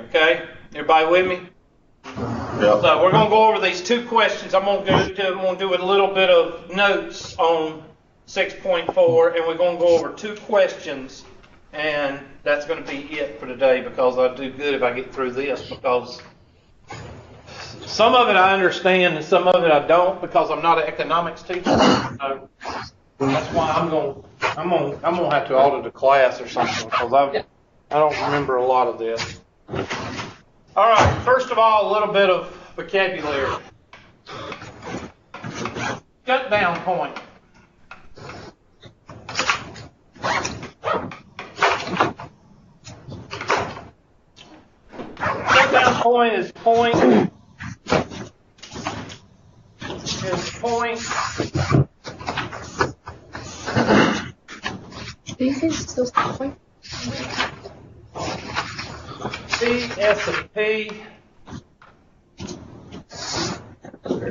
Okay, everybody with me? Yep. So we're going to go over these two questions. I'm going to do a little bit of notes on 6.4, and we're going to go over two questions, and that's going to be it for today, because I do good if I get through this, because some of it I understand and some of it I don't, because I'm not an economics teacher. So that's why I'm going to have to audit a class or something, because I don't remember a lot of this. All right, first of all, a little bit of vocabulary. Shutdown point. Shutdown point is point. These are still point. C, S of P,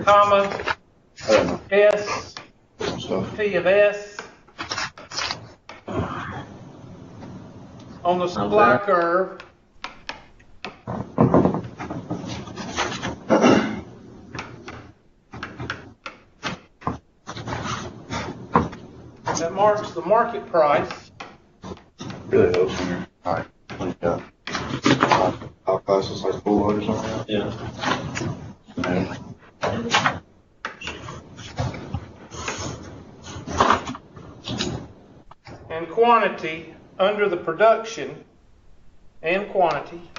comma, S, P of S. On the supply curve, that marks the market price. Really helps when you're like our classes like full load or something. Yeah. And quantity under the production and quantity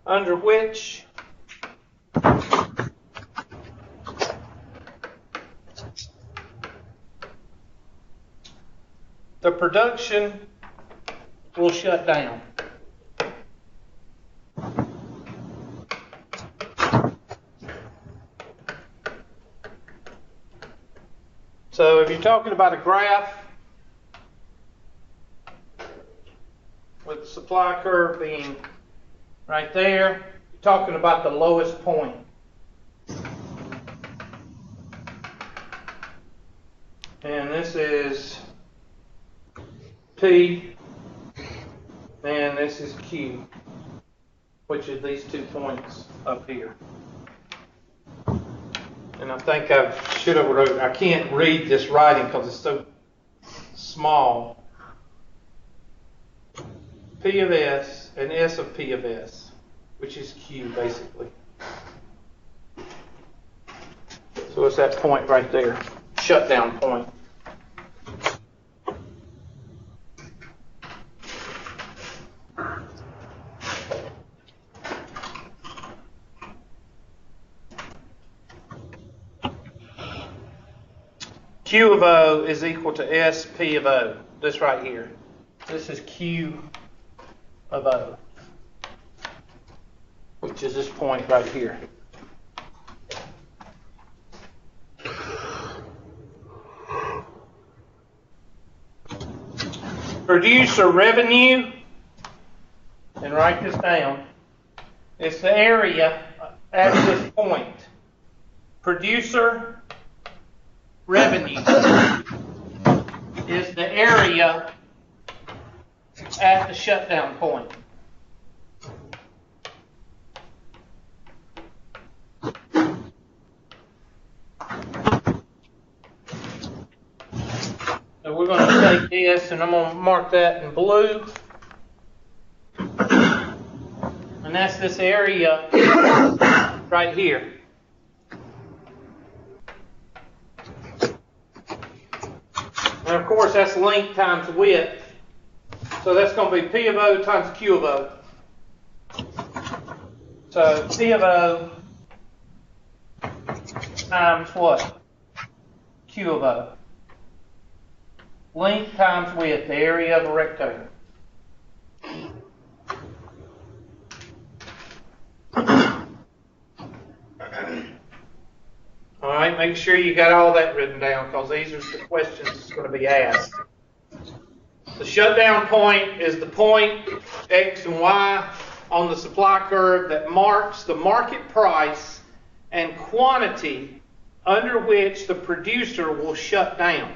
under which the production will shut down. So if you're talking about a graph with the supply curve being right there, you're talking about the lowest point. And this is P, and this is Q, which is these 2 points up here. And I think I should have wrote, I can't read this writing because it's so small. P of S and S of P of S, which is Q basically. So it's that point right there, shutdown point. Q of O is equal to S P of O. This right here. This is Q of O, which is this point right here. Producer revenue, and write this down, it's the area at this point. Producer revenue is the area at the shutdown point. So we're going to take this, and I'm going to mark that in blue. And that's this area right here. And of course, that's length times width. So that's going to be P of O times Q of O. So P of O times what? Q of O. Length times width, the area of a rectangle. All right, make sure you got all that written down, because these are the questions that's going to be asked. The shutdown point is the point X and Y on the supply curve that marks the market price and quantity under which the producer will shut down.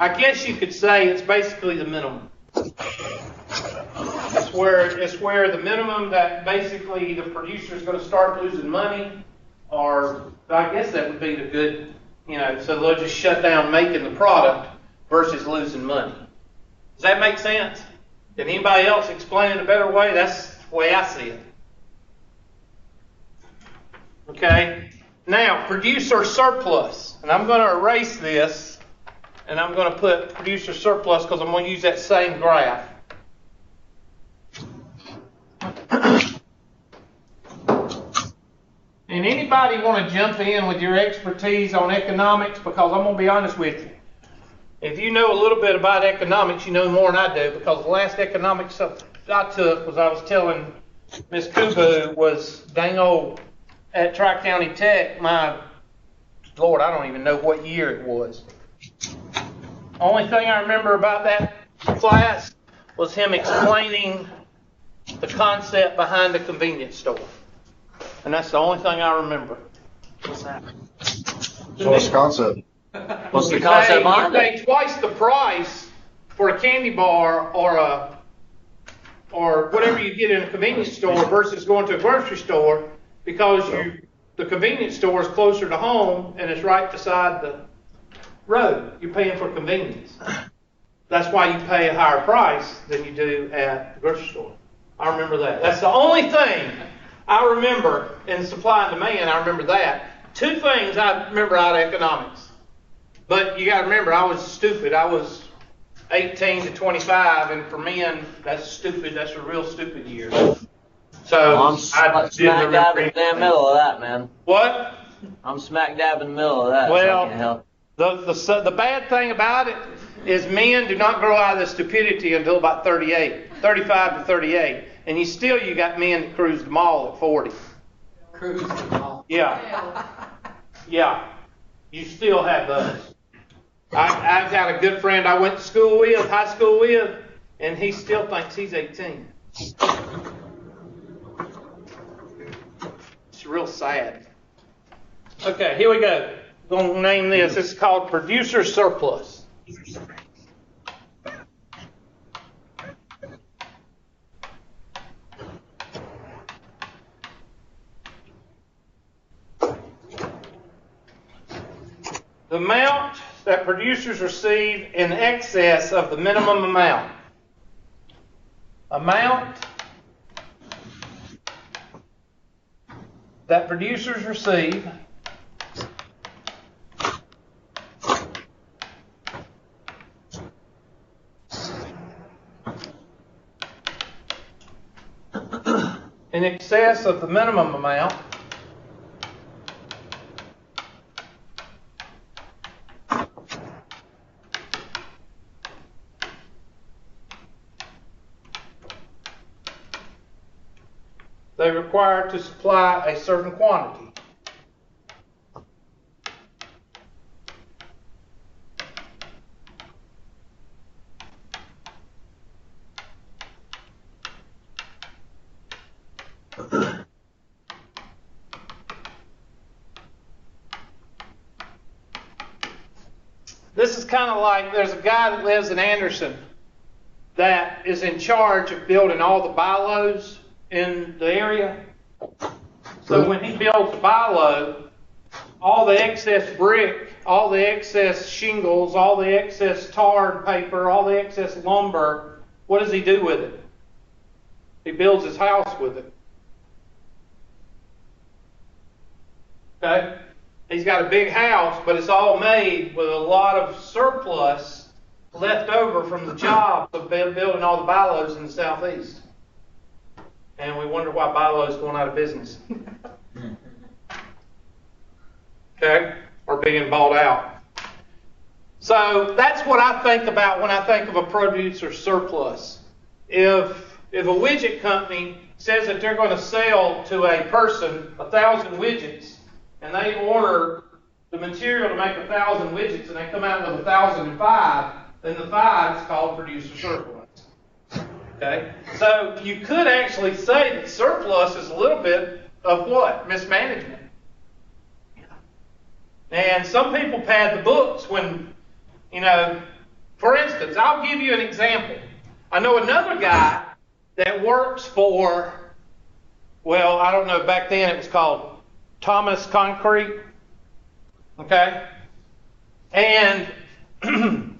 I guess you could say it's basically the minimum. It's where the minimum that basically the producer is going to start losing money, or I guess that would be the good, so they'll just shut down making the product versus losing money. Does that make sense? Can anybody else explain it a better way? That's the way I see it. Okay. Now, producer surplus, and I'm going to erase this, and I'm going to put producer surplus because I'm going to use that same graph. And anybody want to jump in with your expertise on economics? Because I'm going to be honest with you. If you know a little bit about economics, you know more than I do. Because the last economics I took was I was telling Miss Kubu was dang old at Tri-County Tech. My Lord, I don't even know what year it was. Only thing I remember about that class was him explaining the concept behind the convenience store. And that's the only thing I remember. What's that? So what's the concept? What's the concept behind You it? pay twice the price for a candy bar or whatever you get in a convenience store versus going to a grocery store because the convenience store is closer to home and it's right beside the road. You're paying for convenience. That's why you pay a higher price than you do at the grocery store. I remember that. That's the only thing I remember in supply and demand. I remember that. Two things I remember out of economics. But you got to remember, I was stupid. I was 18 to 25, and for men, that's stupid. That's a real stupid year. So I'm I didn't smack dab in remember the damn middle of that, man. What? I'm smack dab in the middle of that. Well, so I can't help. the bad thing about it is men do not grow out of the stupidity until about 35 to 38. And you got men that cruise the mall at 40. Cruise the mall. Yeah. Yeah. You still have those. I've got a good friend I went to school with, high school with, and he still thinks he's 18. It's real sad. Okay, here we go. I'm going to name this. It's called producer surplus. The amount that producers receive in excess of the minimum amount. Amount that producers receive in excess of the minimum amount they require to supply a certain quantity. This is kind of like there's a guy that lives in Anderson that is in charge of building all the bylaws in the area. So when he builds a bylaw, all the excess brick, all the excess shingles, all the excess tarred paper, all the excess lumber, what does he do with it? He builds his house with it. Okay? He's got a big house, but it's all made with a lot of surplus left over from the job of building all the bylaws in the southeast. And we wonder why Bi-Lo's going out of business. Okay? Or being bought out. So that's what I think about when I think of a producer surplus. If a widget company says that they're going to sell to a person 1,000 widgets, and they order the material to make 1,000 widgets, and they come out with 1,005, then the 5 is called producer surplus. Okay? So you could actually say that surplus is a little bit of what? Mismanagement. And some people pad the books when, For instance, I'll give you an example. I know another guy that works for, well, I don't know, back then it was called Thomas Concrete. Okay? And the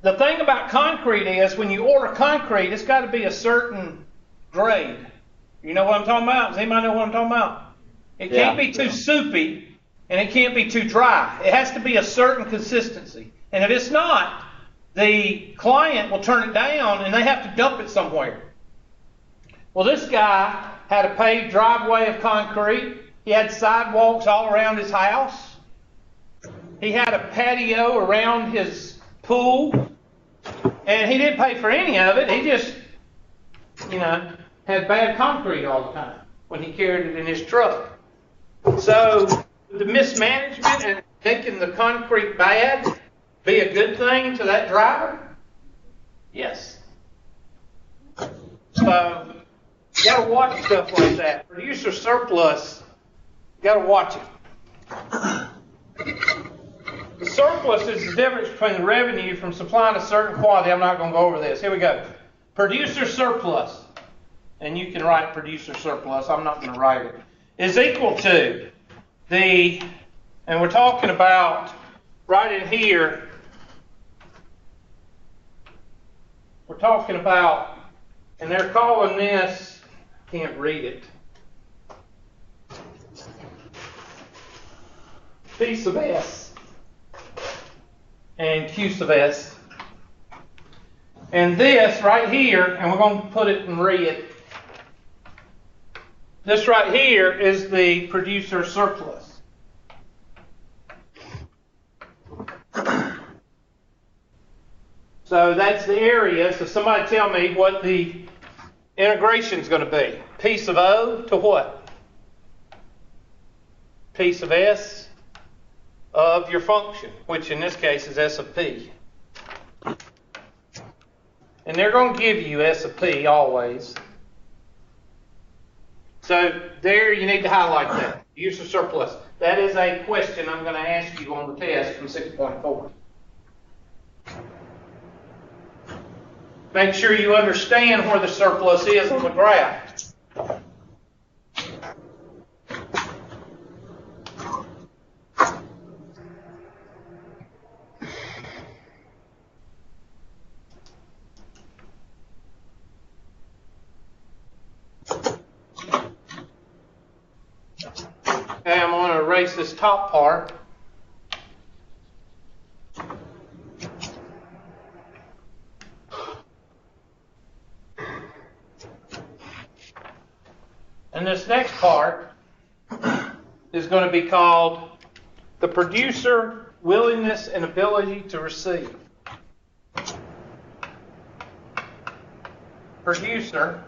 thing about concrete is when you order concrete, it's got to be a certain grade. You know what I'm talking about? Does anybody know what I'm talking about? It can't be too soupy and it can't be too dry. It has to be a certain consistency. And if it's not, the client will turn it down and they have to dump it somewhere. Well, this guy had a paved driveway of concrete. He had sidewalks all around his house. He had a patio around his pool. And he didn't pay for any of it. He just, had bad concrete all the time when he carried it in his truck. So the mismanagement and making the concrete bad be a good thing to that driver? Yes. So you got to watch stuff like that. Producer surplus, you got to watch it. The surplus is the difference between the revenue from supplying a certain quantity. I'm not going to go over this. Here we go. Producer surplus, and you can write producer surplus. I'm not going to write it, is equal to and we're talking about right in here, we're talking about, and they're calling this, I can't read it, P sub S and Q sub S. And this right here, and we're going to put it in red, this right here is the producer surplus. So that's the area. So somebody tell me what the integration is going to be. P sub O to what? P sub S of your function, which in this case is S of P. And they're going to give you S of P always. So there you need to highlight that. Use of surplus. That is a question I'm going to ask you on the test from 6.4. Make sure you understand where the surplus is on the graph. Okay, I'm going to erase this top part. And this next part is going to be called the producer willingness and ability to receive. Producer,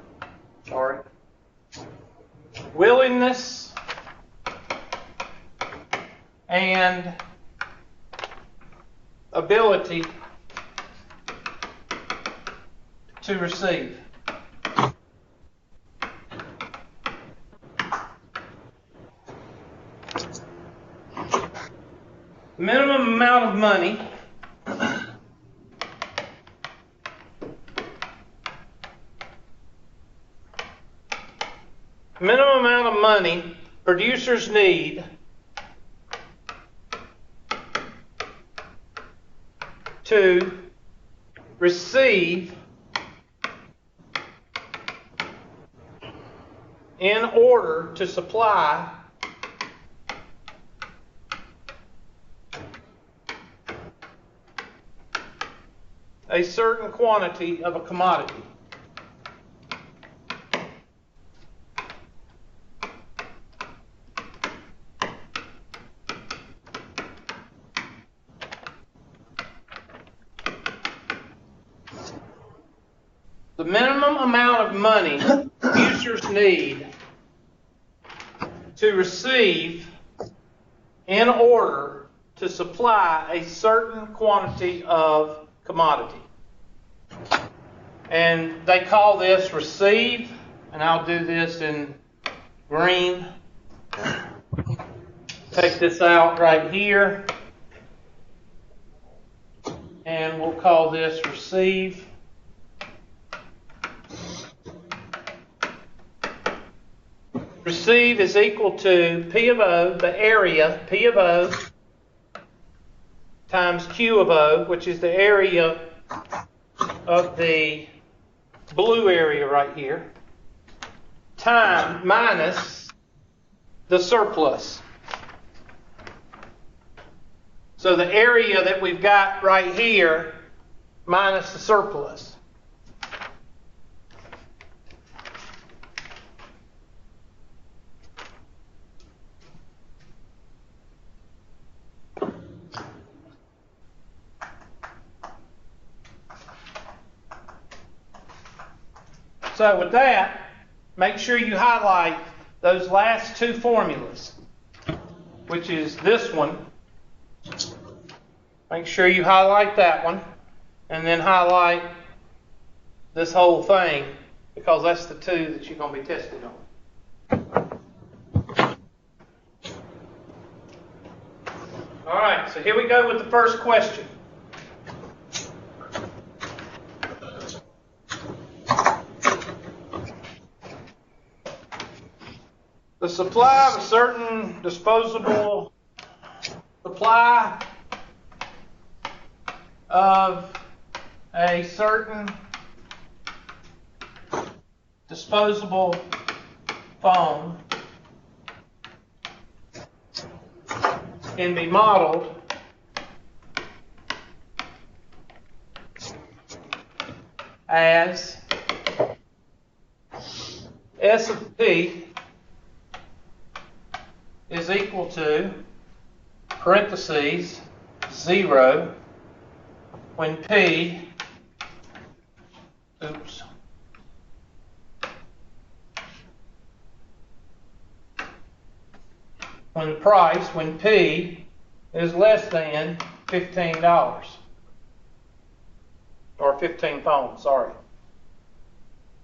willingness and ability to receive. Minimum amount of money producers need to receive in order to supply a certain quantity of a commodity. The minimum amount of money users need to receive in order to supply a certain quantity of commodity. And they call this receive, and I'll do this in green. Take this out right here. And we'll call this receive. Receive is equal to P of O, the area, P of O, times Q of O, which is the area of the blue area right here, time minus the surplus. So the area that we've got right here minus the surplus. So with that, make sure you highlight those last two formulas, which is this one. Make sure you highlight that one, and then highlight this whole thing, because that's the two that you're going to be tested on. All right, so here we go with the first question. The supply of a certain disposable supply of a certain disposable phone can be modeled as S of P is equal to, parentheses, 0, when P, when the price, when P is less than $15, or 15 phones, sorry.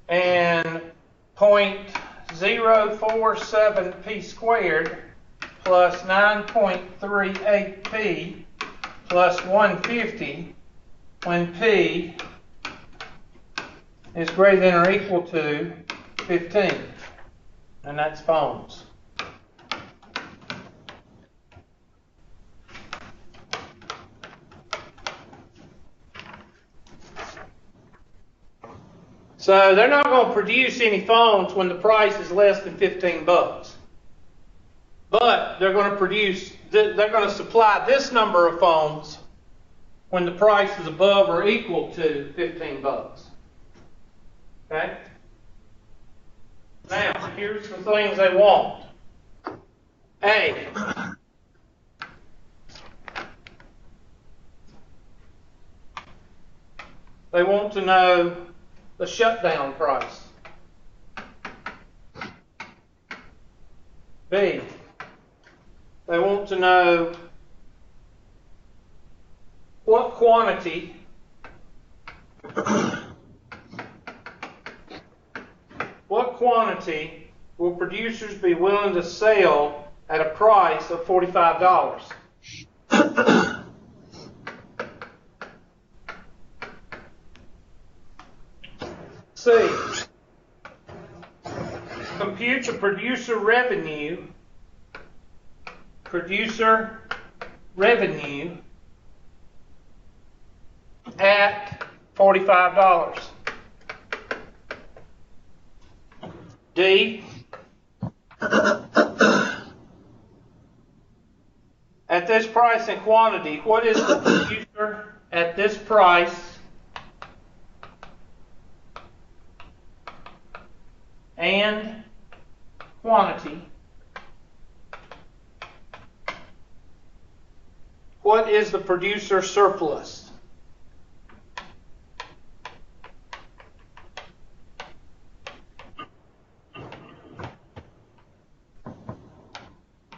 And 0.047 P squared plus 9.38 P plus 150 when P is greater than or equal to 15. And that's phones. So they're not going to produce any phones when the price is less than 15 bucks. But they're going to they're going to supply this number of phones when the price is above or equal to 15 bucks. Okay? Now, here's the things they want. A. They want to know the shutdown price. B. They want to know what quantity will producers be willing to sell at a price of $45? C. Compute the producer revenue at $45. D. At this price and quantity, what is the producer at this price and quantity? What is the producer surplus?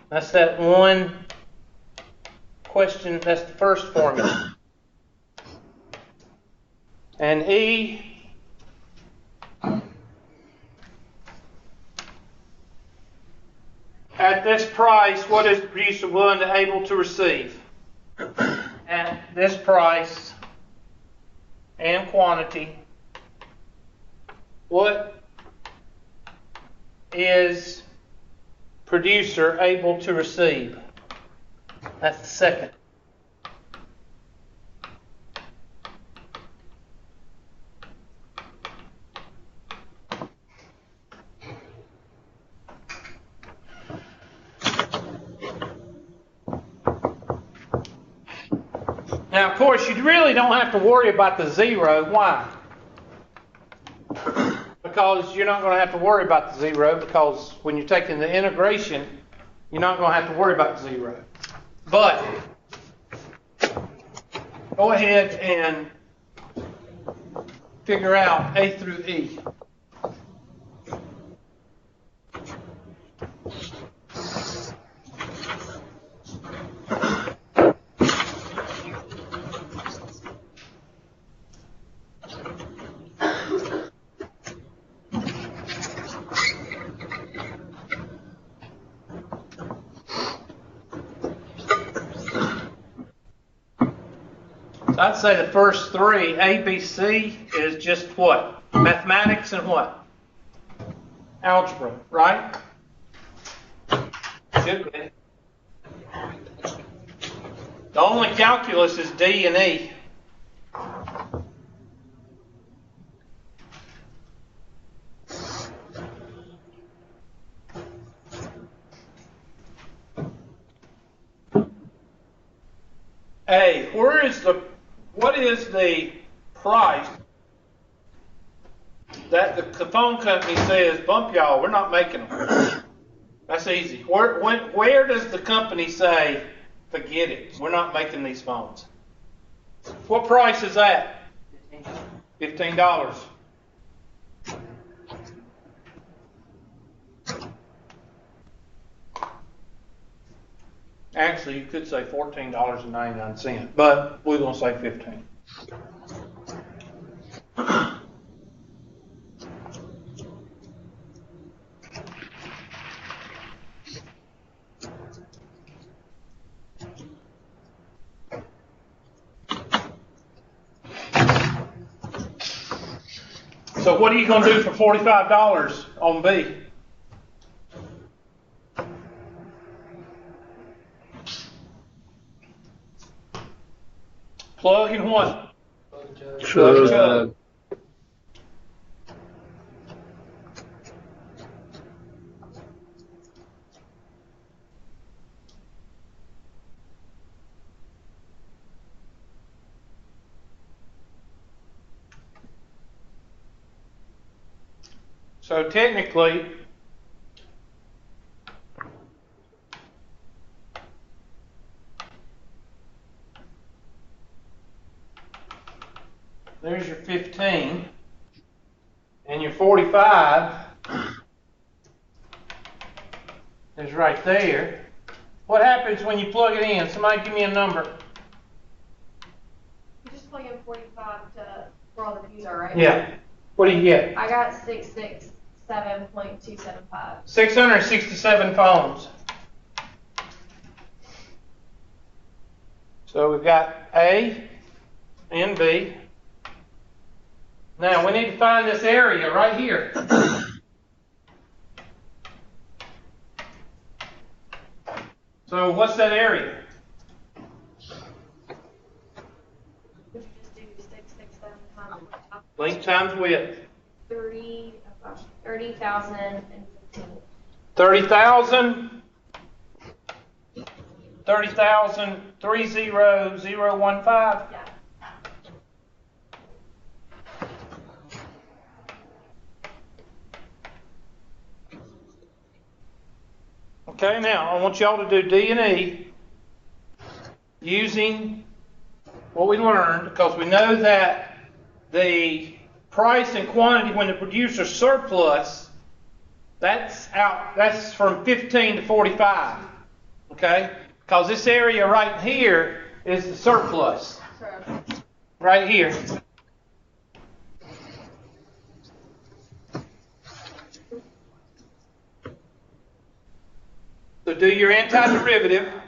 That's that one question, that's the first formula. And E, at this price, what is the producer willing to able to receive? At this price and quantity. What is producer able to receive? That's the second. Now, of course, you really don't have to worry about the zero. Why? Because you're not going to have to worry about the zero, because when you're taking the integration, you're not going to have to worry about the zero. But go ahead and figure out A through E. I'd say the first three, A, B, C, is just what? Mathematics and what? Algebra, right? Should be. The only calculus is D and E. A, what is the price that the phone company says, bump y'all, we're not making them? That's easy. Where does the company say, forget it, we're not making these phones? What price is that? $15. Actually, you could say $14.99, but we're going to say $15. So what are you going to do for $45 on B? Plug in what? Plug chug. So technically, there's your 15, and your 45 is right there. What happens when you plug it in? Somebody give me a number. You just plug in 45 for all the views, all right? Yeah. What do you get? I got 667.275. 667 phones. So we've got A and B. Now we need to find this area right here. So what's that area? Would you just do 667 times Length times width. 30,015. 30,000. 30,030,015. Yeah. Okay, now I want y'all to do D and E using what we learned, because we know that the price and quantity when the producer surplus, that's from 15 to 45. Okay? Because this area right here is the surplus. Right here. So do your antiderivative.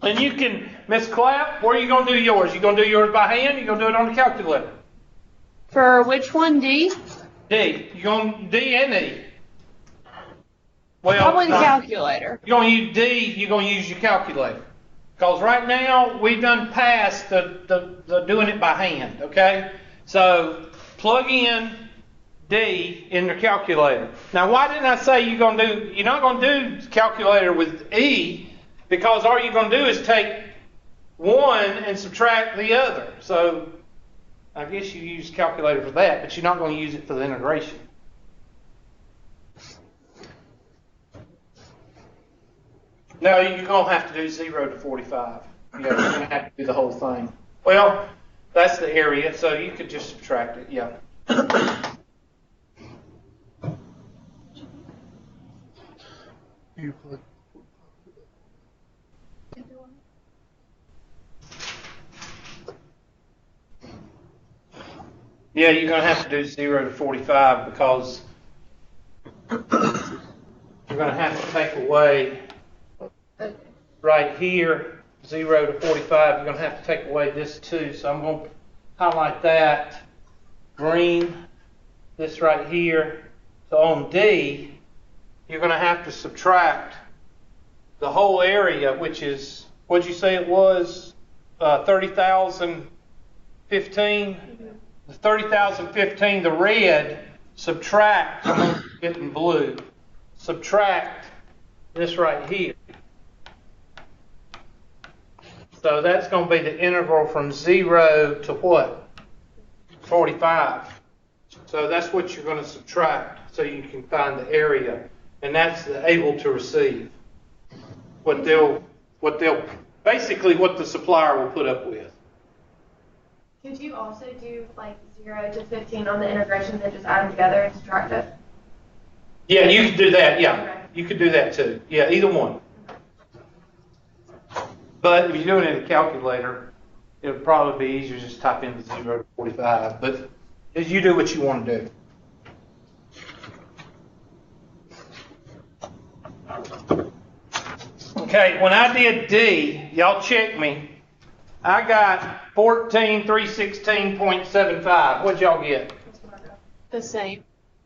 And you can, Miss Clapp, where are you going to do yours? You going to do yours by hand? You going to do it on the calculator? For which one, D? D. You going D and E? Well, Probably the calculator. you're going to use D. You're going to use your calculator. Because right now we've done past the doing it by hand. Okay, so plug in D in the calculator. Now, why didn't I say you're not going to do calculator with E? Because all you're going to do is take one and subtract the other. So I guess you use calculator for that, but you're not going to use it for the integration. No, you're going to have to do 0 to 45. Yeah, you're going to have to do the whole thing. Well, that's the area, so you could just subtract it, yeah. Yeah, you're going to have to do 0 to 45 because you're going to have to take away right here, 0 to 45. You're going to have to take away this too. So I'm going to highlight that green, this right here. So on D, you're going to have to subtract the whole area, which is, what'd you say it was? 30,015? The 30,015, the red, subtract, I'm going to get in blue, subtract this right here. So that's going to be the interval from 0 to what? 45. So that's what you're going to subtract so you can find the area. And that's the able to receive. Basically what the supplier will put up with. Could you also do like 0 to 15 on the integrations and just add them together and subtract it? Yeah, you could do that, yeah. Okay. You could do that too. Yeah, either one. But if you're doing it in a calculator, it'll probably be easier to just type in 0 to 45. But you do what you want to do. Okay, when I did D, y'all check me. I got 14,316.75. What'd y'all get? The same.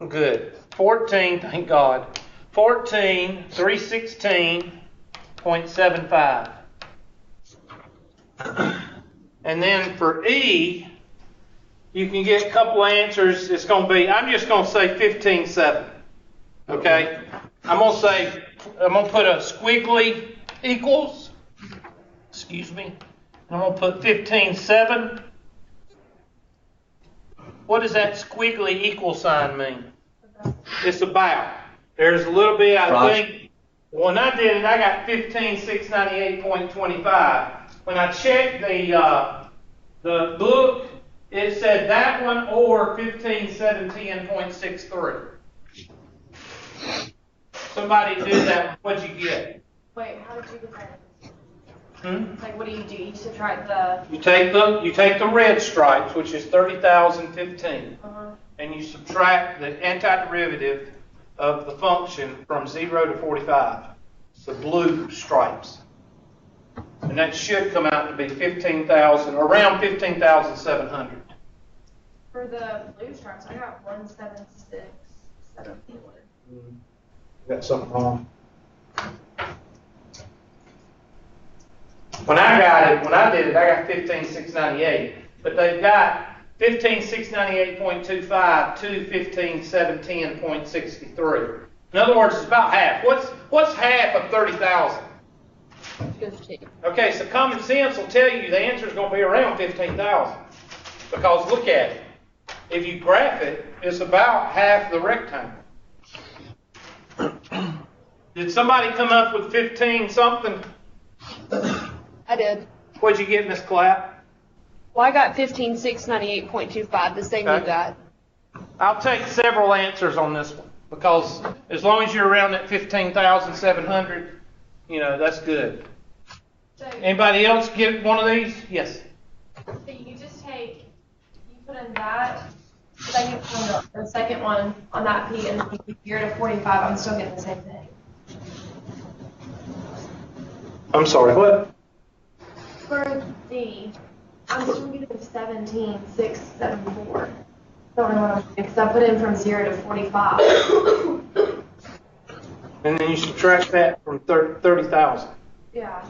Good. 14, thank God. 14,316.75. And then for E, you can get a couple answers. It's going to be, I'm just going to say 15.7. Okay? I'm going to put a squiggly equals. Excuse me. I'm going to put 15.7. What does that squiggly equal sign mean? It's about. There's a little bit, I think. When I did it, I got 15,698.25. When I checked the book, it said that one or 15,710.63. Somebody did that. What'd you get? Wait, how did you get that? Hmm? Like, what do? You subtract the. You take the red stripes, which is 30,015, and you subtract the antiderivative of the function from 0 to 45, the blue stripes. And that should come out to be 15,000, around 15,700. For the blue stripes, I got 176.74. Got something wrong. When I did it, I got 15,698, but they've got 15,698.25 to 15,710.63. In other words, it's about half. What's half of 30,000? 15. Okay, so common sense will tell you the answer is going to be around 15,000. Because look at it. If you graph it, it's about half the rectangle. Did somebody come up with 15 something? I did. What'd you get, Miss Clapp? Well, I got 15,698.25, the same Okay. you got. I'll take several answers on this one because as long as you're around that 15,700, that's good. So, Anybody else get one of these? Yes. so you just you put in that, then you put in the second one on that P, and then you 0 to 45, I'm still getting the same thing. I'm sorry, what? C, I'm still getting 17,674. Don't know what I'm doing, because I put in from 0 to 45. And then you subtract that from 30,000. Yeah.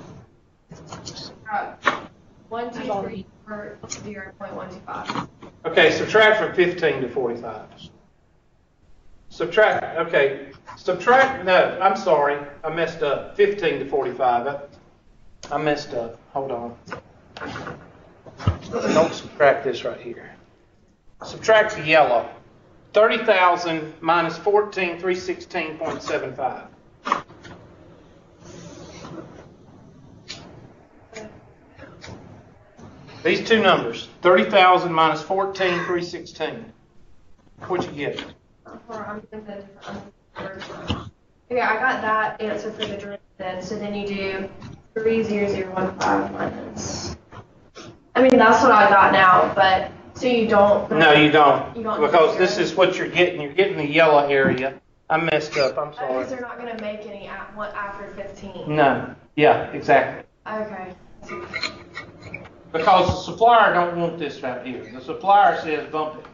1, 2, 3 for 0.125. Okay, subtract from 15 to 45. Subtract, no, I'm sorry, I messed up. 15 to 45. I messed up. Hold on. Don't subtract this right here. Subtract the yellow. 30,000 minus 14,316.75. These two numbers, 30,000 minus 14,316. What'd you get? I'm doing the different. Okay, I got that answer for the derivative. So then you do 30015 minus. I mean, that's what I got now, but so you don't. No, you don't. You don't Because do this zero. is what you're getting. You're getting the yellow area. I messed up. I'm Because sorry. they're not going to make any after 15. No. Yeah, exactly. Okay. Because the supplier don't want this right here. The supplier says bump it.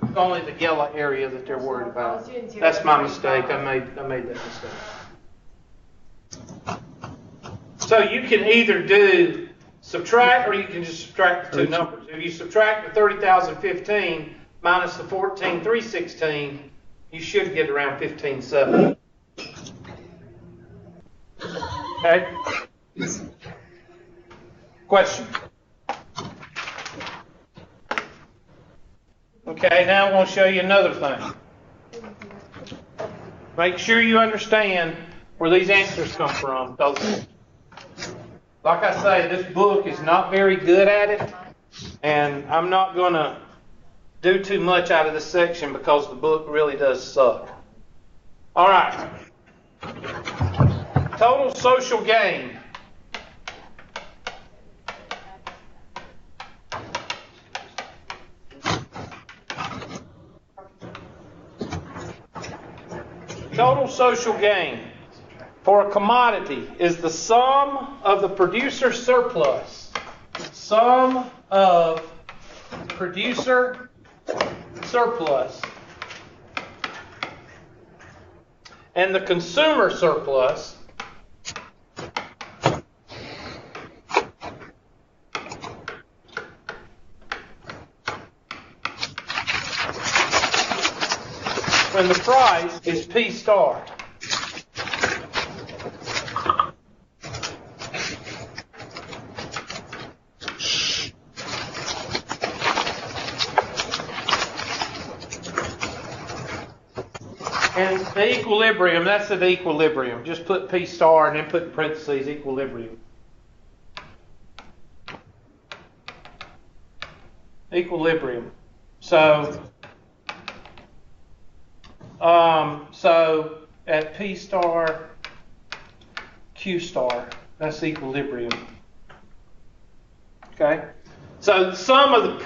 It's only the yellow area that they're worried about. That's my mistake. I made that mistake. So you can either do subtract or you can just subtract the two numbers. If you subtract the 30,015 minus the 14,316, you should get around 15,700. Okay? Question. Okay, now I'm going to show you another thing. Make sure you understand where these answers come from. Because, like I say, this book is not very good at it. And I'm not going to do too much out of this section because the book really does suck. All right. Total social gain. Total social gain for a commodity is the sum of the producer's surplus. Sum of producer surplus and the consumer surplus when the price is P star. And the equilibrium, that's the equilibrium. Just put P star and then put in parentheses equilibrium. Equilibrium. So at P star, Q star, that's equilibrium. Okay? So the sum of the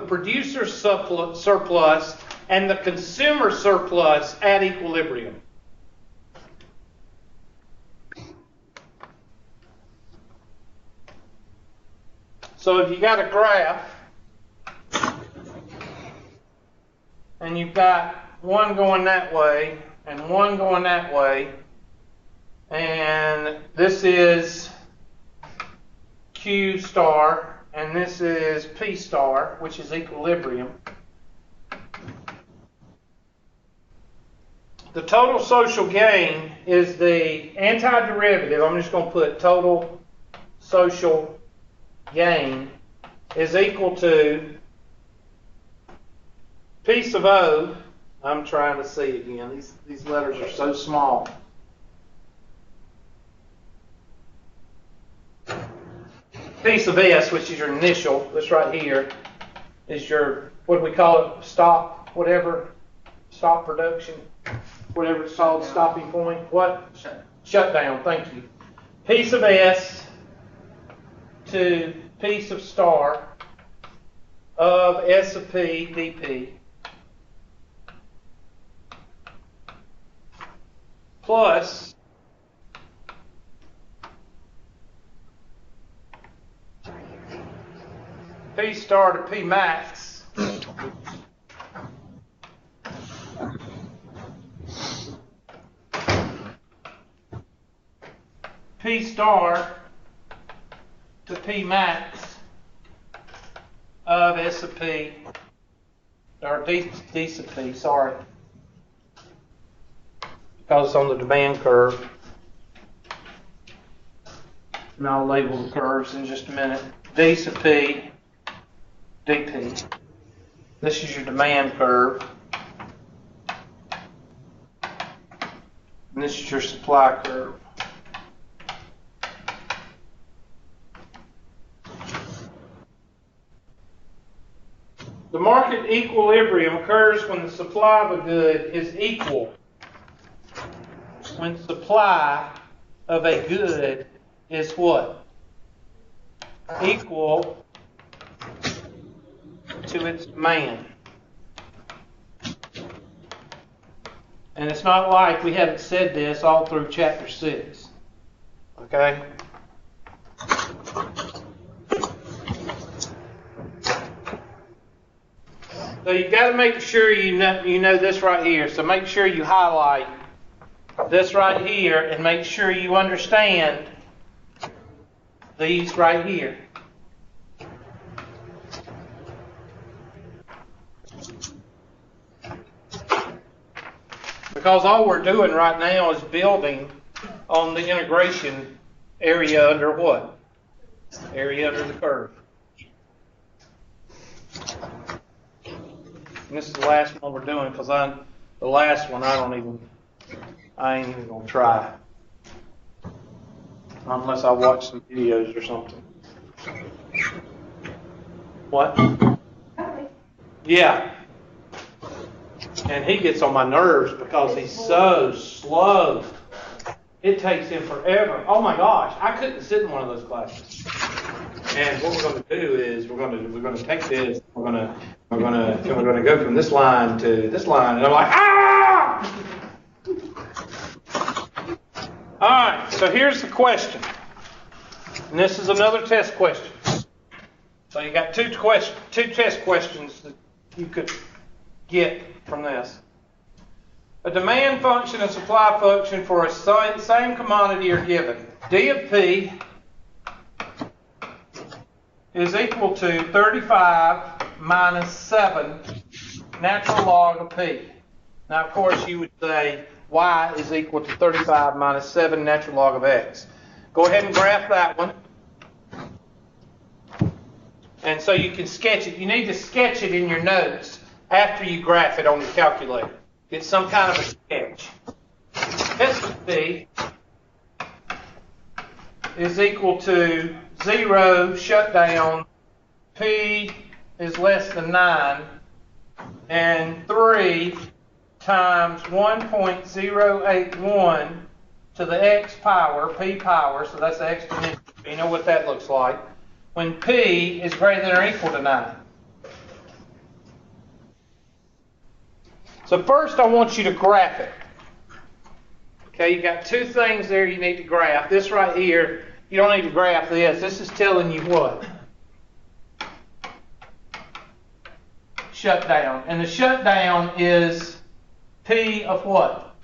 producer's surplus and the consumer surplus at equilibrium. So if you got a graph and you've got one going that way and one going that way, and this is Q star and this is P star, which is equilibrium. The total social gain is the antiderivative. I'm just going to put total social gain is equal to P sub O. I'm trying to see again. These letters are so small. P sub S, which is your initial, this right here, is your, what do we call it, stop production, whatever it's called, stopping point. What? Shutdown, thank you. P sub S to P sub star of S of P dP plus P star to P max. P star to P max of S sub P, or D sub P, sorry, because it's on the demand curve. And I'll label the curves in just a minute. D sub P, dP. This is your demand curve. And this is your supply curve. The market equilibrium occurs when the supply of a good is equal. When supply of a good is what? Equal to its demand. And it's not like we haven't said this all through chapter 6. Okay? So you got to make sure you know this right here. So make sure you highlight this right here and make sure you understand these right here. Because all we're doing right now is building on the integration area under what? Area under the curve. And this is the last one we're doing because the last one I ain't even gonna try. Unless I watch some videos or something. What? Yeah. And he gets on my nerves because he's so slow. It takes him forever. Oh my gosh, I couldn't sit in one of those classes. And what we're going to do is we're going to take this. We're going to go from this line to this line, and I'm like, ah! All right. So here's the question, and this is another test question. So you got two test questions that you could get from this. A demand function and supply function for a same commodity are given. D of P is equal to 35 minus 7 natural log of P. Now, of course, you would say Y is equal to 35 minus 7 natural log of X. Go ahead and graph that one. And so you can sketch it. You need to sketch it in your notes after you graph it on your calculator. Get some kind of a sketch. S of P is equal to 0 shutdown, P is less than 9, and 3 times 1.081 to the x power, P power, so that's the exponential. You know what that looks like. When P is greater than or equal to 9. So first I want you to graph it. Okay, you got two things there you need to graph. This right here, you don't need to graph this. This is telling you what? Shutdown. And the shutdown is P of what?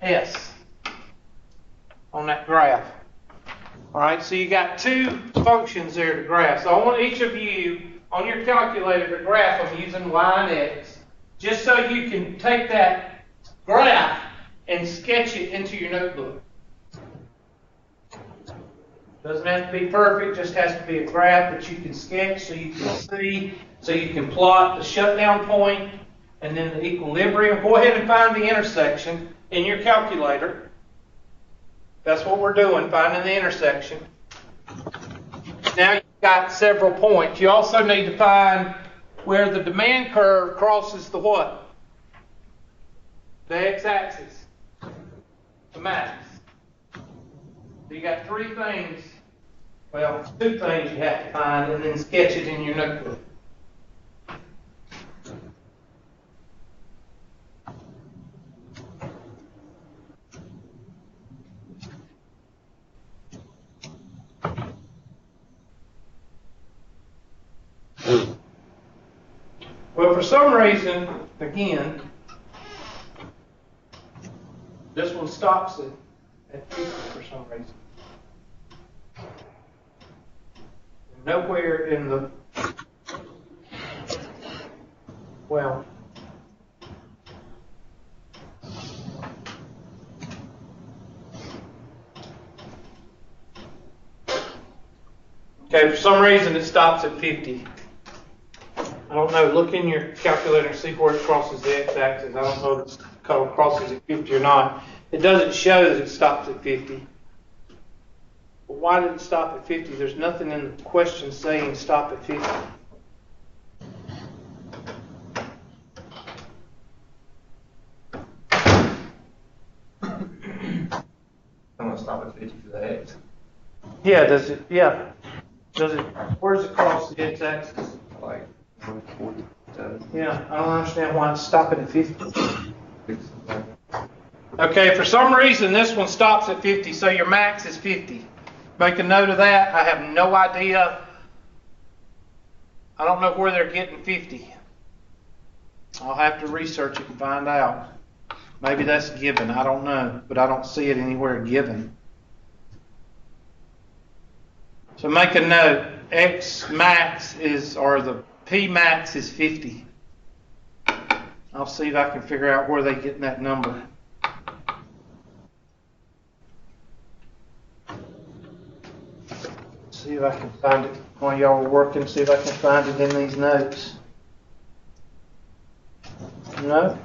S on that graph. All right, so you got two functions there to graph. So I want each of you on your calculator to graph them using Y and X, just so you can take that graph and sketch it into your notebook. Doesn't have to be perfect, just has to be a graph that you can sketch so you can see, so you can plot the shutdown point and then the equilibrium. Go ahead and find the intersection in your calculator. That's what we're doing, finding the intersection. Now you've got several points. You also need to find where the demand curve crosses the what? The x-axis. The max. So you got three things, well, two things you have to find and then sketch it in your notebook. for some reason, again, this one stops it at 50 for some reason. Nowhere in the, well, okay, for some reason it stops at 50. I don't know, look in your calculator and see where it crosses the x-axis. I don't know if it's crosses at 50 or not. It doesn't show that it stops at 50. But why did it stop at 50? There's nothing in the question saying stop at 50. I'm gonna stop at 50 for the X. Yeah, does it, yeah. Does it, where's it cross the x-axis? Like 147. Yeah, I don't understand why it's stopping at 50. Okay, for some reason this one stops at 50, so your max is 50. Make a note of that. I have no idea. I don't know where they're getting 50. I'll have to research it and find out. Maybe that's given, I don't know, but I don't see it anywhere given. So make a note, X max is, or the P max is 50. I'll see if I can figure out where they're getting that number. See if I can find it while y'all are working, see if I can find it in these notes. No?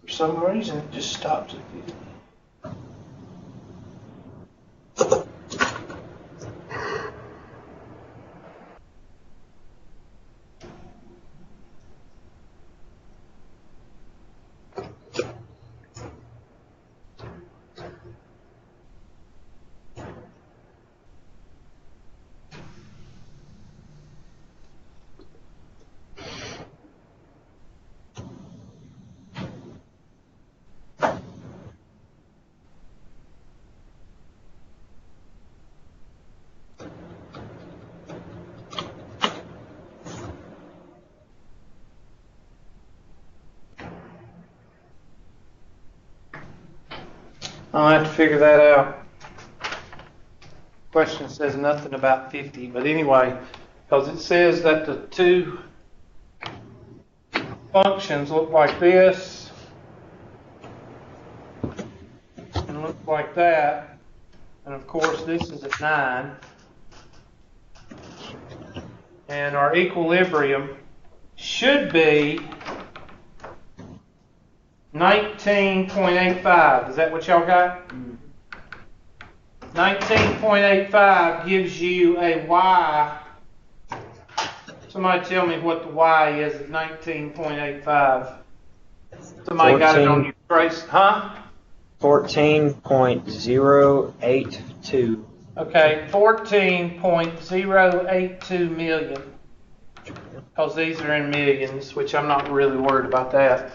For some reason it just stops at 50. I'll have to figure that out. Question says nothing about 50, but anyway, because it says that the two functions look like this and look like that, and of course this is at 9, and our equilibrium should be 19.85. Is that what y'all got? 19.85 gives you a Y. Somebody tell me what the Y is at 19.85. Somebody got it on your trace, huh? 14.082. Okay, 14.082 million. Because these are in millions, which I'm not really worried about that.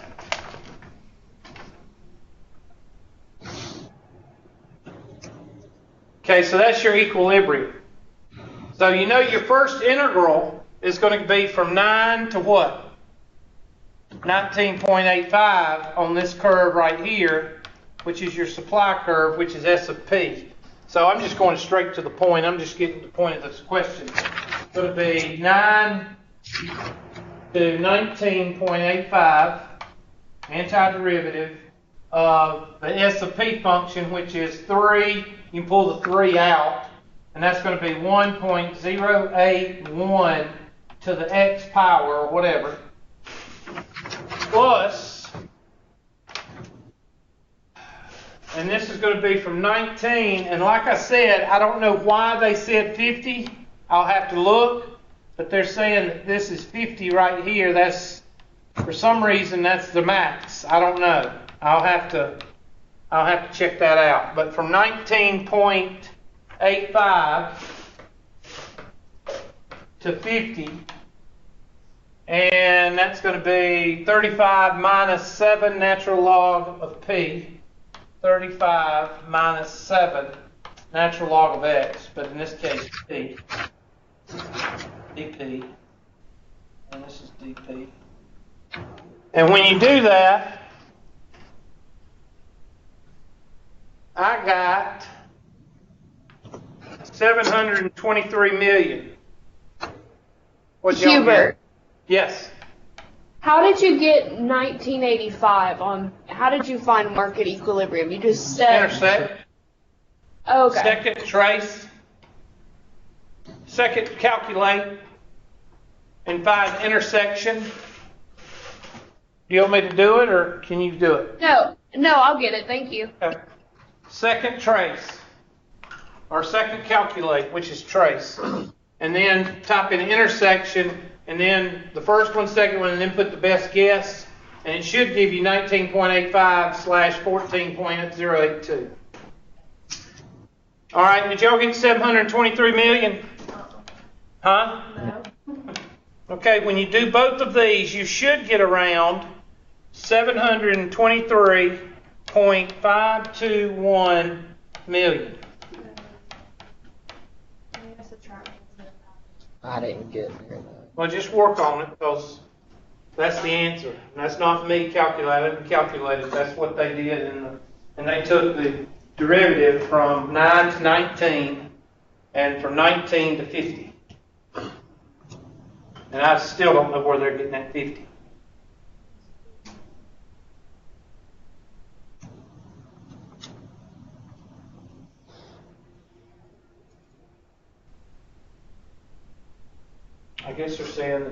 Okay, so that's your equilibrium. So you know your first integral is going to be from 9 to what? 19.85 on this curve right here, which is your supply curve, which is S of P. So I'm just going straight to the point. I'm just getting to the point of this question. It's going to be 9 to 19.85 antiderivative of the S of P function, which is 3. You can pull the 3 out, and that's going to be 1.081 to the x power, or whatever, plus, and this is going to be from 19, and like I said, I don't know why they said 50. I'll have to look, but they're saying that this is 50 right here. That's, for some reason, that's the max. I don't know. I'll have to check that out. But from 19.85 to 50, and that's going to be 35 minus 7 natural log of P, 35 minus 7 natural log of X, but in this case P. DP, and this is DP. And when you do that, I got 723 million. What y'all Hubert, get? Yes. how did you get 1985 on, how did you find market equilibrium? You just said. Intersect. Okay. Second, trace. Second, calculate. And find intersection. Do you want me to do it, or can you do it? No, I'll get it. Thank you. Okay. Second, trace. Or second, calculate, which is trace. And then type in intersection, and then the first one, second one, and then put the best guess. And it should give you 19.85/14.082. All right, did y'all get 723 million? Huh? No. Okay, when you do both of these, you should get around 723.521 million. I didn't get near that. Well, just work on it, because that's the answer. And that's not me calculating. That's what they did, and they took the derivative from 9 to 19, and from 19 to 50. And I still don't know where they're getting that 50. I guess they're saying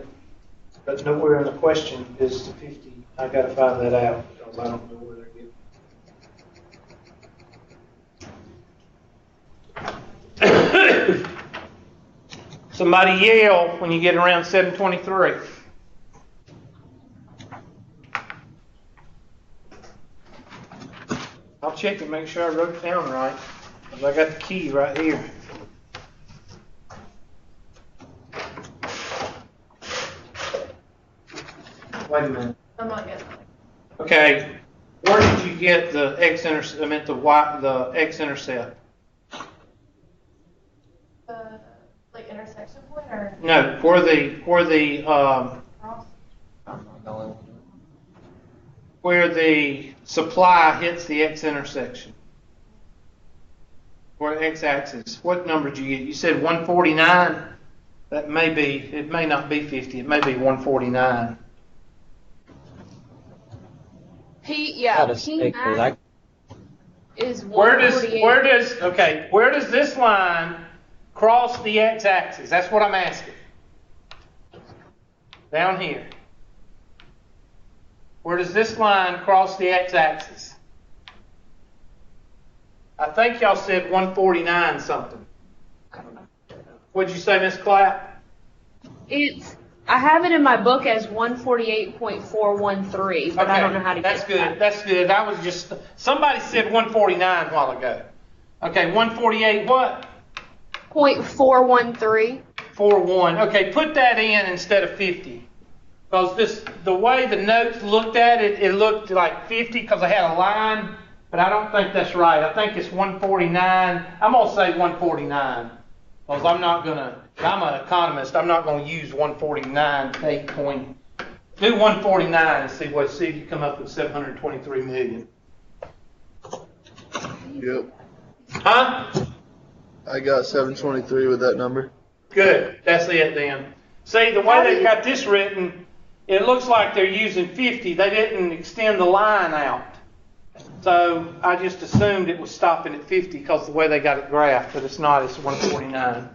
that nowhere in the question is the 50. I got to find that out, because I don't know where they're getting. Somebody yell when you get around 723. I'll check and make sure I wrote it down right, because I got the key right here. Wait a minute. I'm not getting it. Okay, where did you get the x-intercept? I meant the x-intercept. Like intersection point or No, where the cross? I'm not going. where the supply hits the x-intersection. Where the x-axis. What number did you get? You said 149. That may be. It may not be 50. It may be 149. How to stick with that. Is Where 148. where does this line cross the x-axis? That's what I'm asking. Down here. Where does this line cross the x-axis? I think y'all said 149 something. What'd you say, Miss Clapp? I have it in my book as 148.413, but I don't know how to That's get good. that. That's good. I was just, somebody said 149 a while ago. Okay, 148 what? 0.413. 41. Okay, put that in instead of 50. Because the way the notes looked at it, it looked like 50 because I had a line, but I don't think that's right. I think it's 149. I'm going to say 149. Because I'm an economist, I'm not going to use 149 to 8 point. Do 149 and see if you come up with 723 million. Yep. Huh? I got 723 with that number. Good. That's it then. See, the way they've got this written, it looks like they're using 50. They didn't extend the line out. So I just assumed it was stopping at 50 because the way they got it graphed, but it's not. It's 149.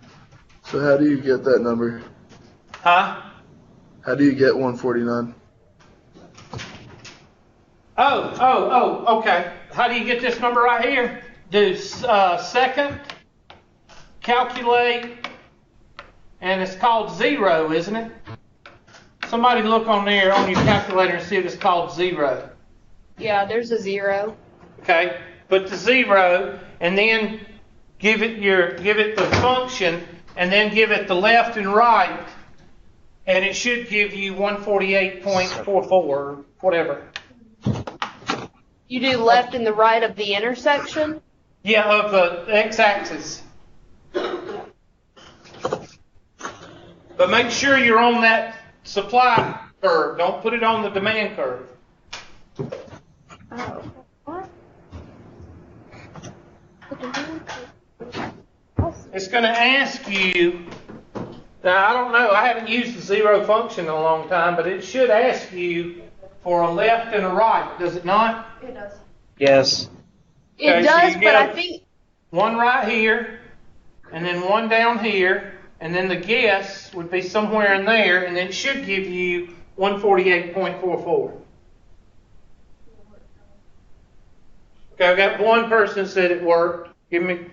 So how do you get that number? Huh? How do you get 149? Okay. How do you get this number right here? Do second, calculate, and it's called zero, isn't it? Somebody look on there on your calculator and see if it's called zero. Yeah, there's a 0. Okay, put the 0 and then give it the function and then give it the left and right, and it should give you 148.44 or whatever. You do left and the right of the intersection? Yeah, of the x-axis. But But make sure you're on that supply curve. Don't put it on the demand curve. Oh, what? It's going to ask you, now I don't know, I haven't used the zero function in a long time, but it should ask you for a left and a right, does it not? It does. Yes. It Okay, so does, you but I get think one right here, and then one down here, and then the guess would be somewhere in there, and then it should give you 148.44. Okay, I got one person said it worked. Give me.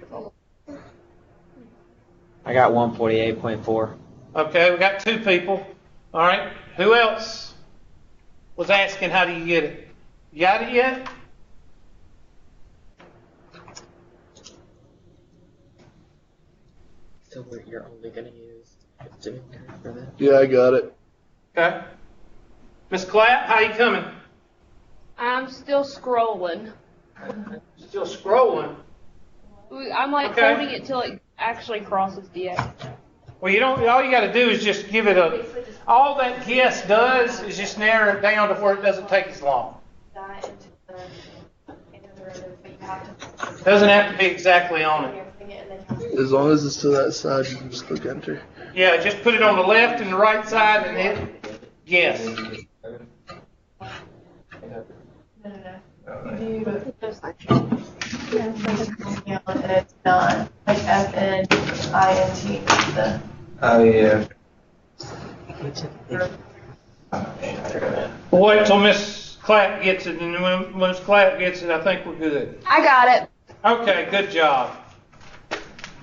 I got 148.4. Okay, we got 2 people. All right. Who else was asking how do you get it? You got it yet? So you're only gonna use doing for that? Yeah, I got it. Okay. Miss Clapp, how you coming? I'm still scrolling. Still scrolling. I'm like Okay. holding it till it actually crosses the X. Well, you don't. All you got to do is just give it a. All that guess does is just narrow it down to where it doesn't take as long. That into the iterative, but you have to. Doesn't have to be exactly on it. As long as it's to that side, you can just click enter. Yeah, just put it on the left and the right side, and hit guess. You do just like and it's not like FNINT. The Oh, yeah. Wait till Miss Clapp gets it, and when Miss Clapp gets it, I think we're good. I got it. Okay, good job.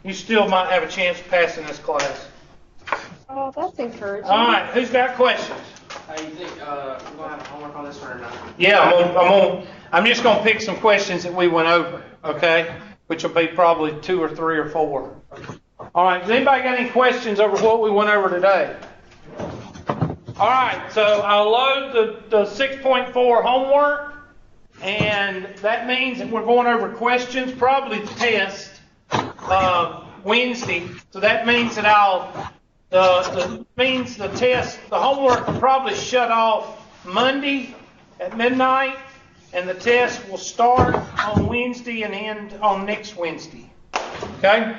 You still might have a chance of passing this class. Oh, that's encouraging. All right, who's got questions? How you think, we're gonna have homework on this one or not? Yeah, I'm just gonna pick some questions that we went over, okay? Which will be probably 2 or 3 or 4. All right, has anybody got any questions over what we went over today? All right, so I'll load the 6.4 homework, and that means that we're going over questions, probably the test, Wednesday. So that means that the test, the homework will probably shut off Monday at midnight, and the test will start on Wednesday and end on next Wednesday. Okay?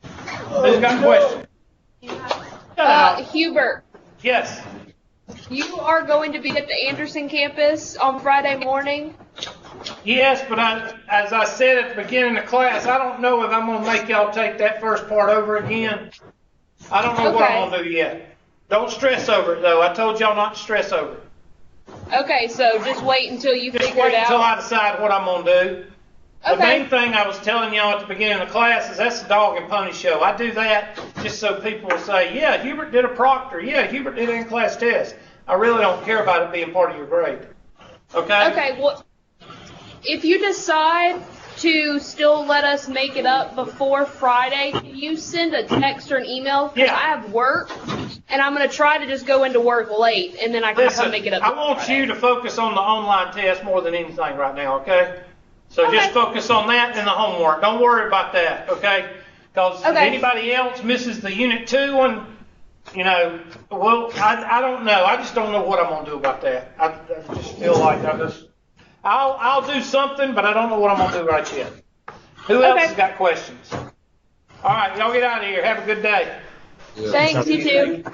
Who's got questions? Hubert, Yes. you are going to be at the Anderson campus on Friday morning. Yes, but as I said at the beginning of class, I don't know if I'm going to make y'all take that first part over again. I don't know what I'm going to do yet. Don't stress over it, though. I told y'all not to stress over it. Okay, so just wait until you Just figure wait it until out. I decide what I'm going to do. The Okay. main thing I was telling y'all at the beginning of the class is that's the dog and pony show. I do that just so people will say, yeah, Hubert did a proctor. Yeah, Hubert did an in-class test. I really don't care about it being part of your grade. Okay? Okay, well, if you decide to still let us make it up before Friday, can you send a text or an email? Because Yeah. I have work, and I'm going to try to just go into work late, and then I can Listen, come make it up. I want you to focus on the online test more than anything right now, okay? So just Okay. focus on that and the homework. Don't worry about that, okay? Because if Okay. anybody else misses the Unit 2 one, you know, well, I don't know. I just don't know what I'm going to do about that. I just feel like I'll do something, but I don't know what I'm going to do right yet. Who else Okay. has got questions? All right, y'all get out of here. Have a good day. Thanks, you too.